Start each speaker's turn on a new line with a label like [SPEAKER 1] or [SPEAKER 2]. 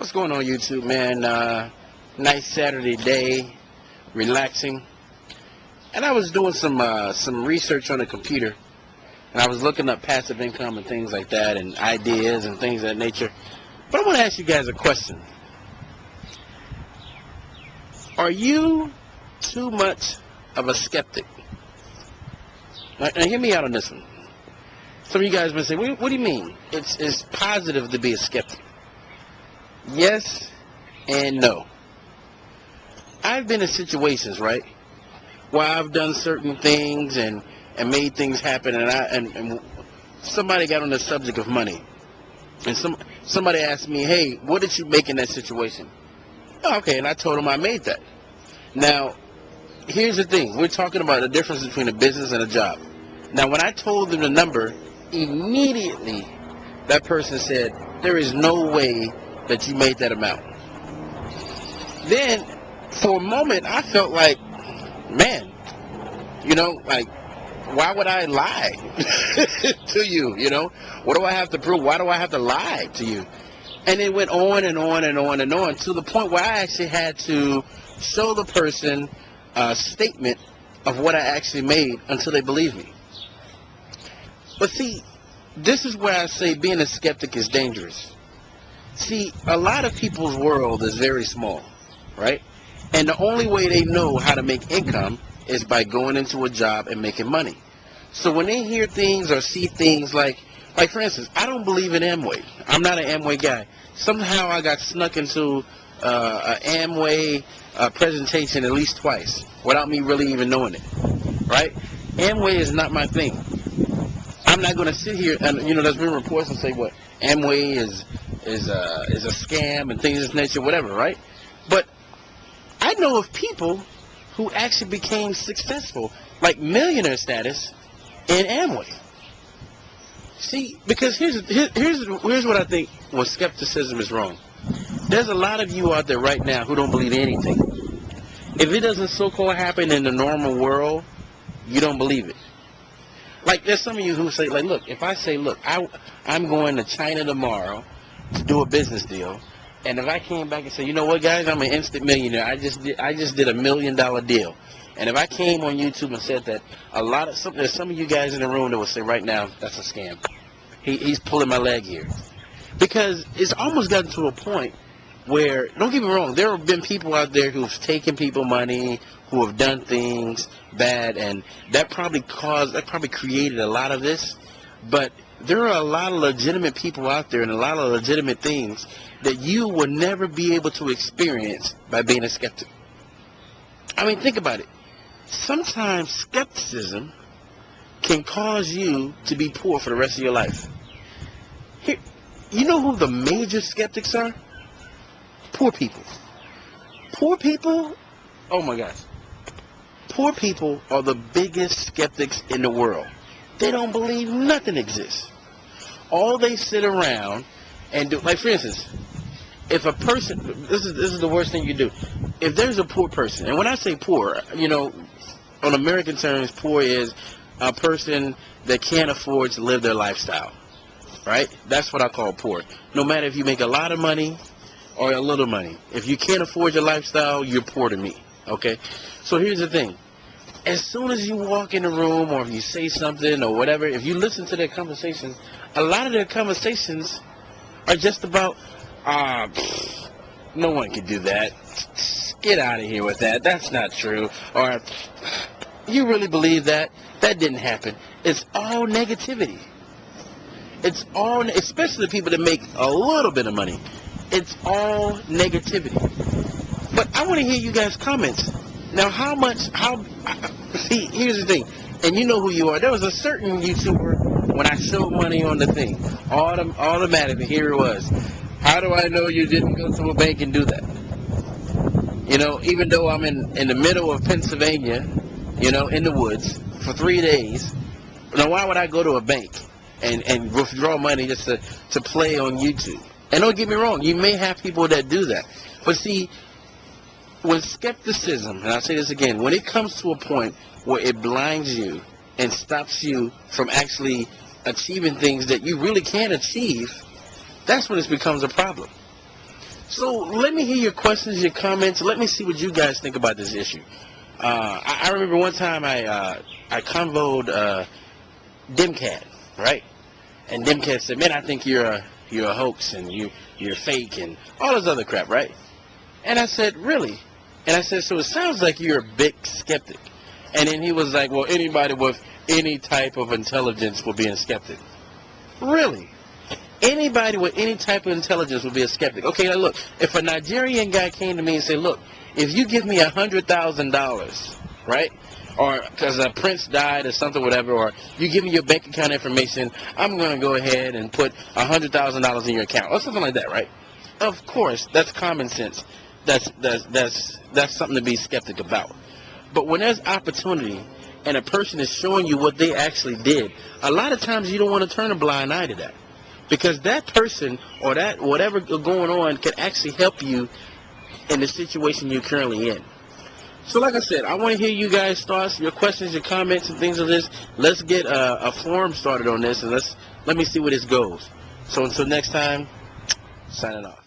[SPEAKER 1] What's going on, YouTube, man? Nice Saturday day, relaxing. And I was doing some research on the computer, and I was looking up passive income and things like that, and ideas and things of that nature. But I want to ask you guys a question. Are you too much of a skeptic? Now hear me out on this one. Some of you guys may say, what do you mean? It's positive to be a skeptic. Yes and no. I've been in situations, right, where I've done certain things and made things happen, and somebody got on the subject of money, and somebody asked me, hey, what did you make in that situation? Oh, okay, and I told them I made that. Now, here's the thing. We're talking about the difference between a business and a job. Now, when I told them the number, immediately that person said, there is no way that you made that amount. Then, for a moment, I felt like, man, like, why would I lie to you, What do I have to prove? Why do I have to lie to you? And it went on and on and on and on to the point where I actually had to show the person a statement of what I actually made until they believed me. But see, this is where I say being a skeptic is dangerous. See, a lot of people's world is very small, right? And the only way they know how to make income is by going into a job and making money. So when they hear things or see things like for instance, I don't believe in Amway. I'm not an Amway guy. Somehow I got snuck into an Amway presentation at least twice without me really even knowing it, right? Amway is not my thing. I'm not going to sit here and, there's been reports and say what Amway is a scam and things of this nature, whatever, right? But I know of people who actually became successful, like millionaire status, in Amway. See, because here's what I think when skepticism is wrong. There's a lot of you out there right now who don't believe anything. If it doesn't so-called happen in the normal world, you don't believe it. Like, there's some of you who say, like, look, if I say, look, I'm going to China tomorrow to do a business deal, and if I came back and said, you know what, guys, I'm an instant millionaire. I just did $1 million deal. And if I came on YouTube and said that, there's some of you guys in the room that would say right now, that's a scam. He's pulling my leg here. Because it's almost gotten to a point where, don't get me wrong, there have been people out there who've taken people money, who have done things bad, and that probably created a lot of this. But there are a lot of legitimate people out there and a lot of legitimate things that you will never be able to experience by being a skeptic. I mean, think about it. Sometimes skepticism can cause you to be poor for the rest of your life. Here, you know who the major skeptics are? Poor people. Poor people, oh my gosh. Poor people are the biggest skeptics in the world. They don't believe nothing exists. All they sit around and do, like for instance, if a person, this is the worst thing you do. If there's a poor person, and when I say poor, on American terms, poor is a person that can't afford to live their lifestyle, right? That's what I call poor. No matter if you make a lot of money or a little money. If you can't afford your lifestyle, you're poor to me, okay? So here's the thing. As soon as you walk in the room or if you say something or whatever, if you listen to their conversations, a lot of their conversations are just about, no one can do that. Get out of here with that. That's not true. Or, you really believe that? That didn't happen. It's all negativity. It's all, especially the people that make a little bit of money. It's all negativity. But I want to hear you guys' comments. Now, see, here's the thing. And you know who you are. There was a certain YouTuber, when I showed money on the thing, automatically, here it was. How do I know you didn't go to a bank and do that? Even though I'm in the middle of Pennsylvania, in the woods for 3 days. Now, why would I go to a bank and withdraw money just to play on YouTube? And don't get me wrong, you may have people that do that. But see, when skepticism, and I'll say this again, when it comes to a point where it blinds you and stops you from actually achieving things that you really can achieve, that's when it becomes a problem. So let me hear your questions, your comments. Let me see what you guys think about this issue. I remember one time I convoed Demcat, right? And Demcat said, "Man, I think you're a hoax and you're fake and all this other crap, right?" And I said, "Really?" And I said, "So it sounds like you're a big skeptic." And then he was like, "Well, anybody with any type of intelligence will be a skeptic." Really? Anybody with any type of intelligence will be a skeptic. Okay, now look, if a Nigerian guy came to me and said, "Look, if you give me $100,000, right? Or because a prince died or something, whatever, or you give me your bank account information, I'm going to go ahead and put $100,000 in your account," or something like that, right? Of course, that's common sense. That's something to be skeptic about. But when there's opportunity and a person is showing you what they actually did, a lot of times you don't want to turn a blind eye to that. Because that person or that whatever going on can actually help you in the situation you're currently in. So like I said, I want to hear you guys' thoughts, your questions, your comments, and things of this. Let's get a forum started on this, and let me see where this goes. So until next time, signing off.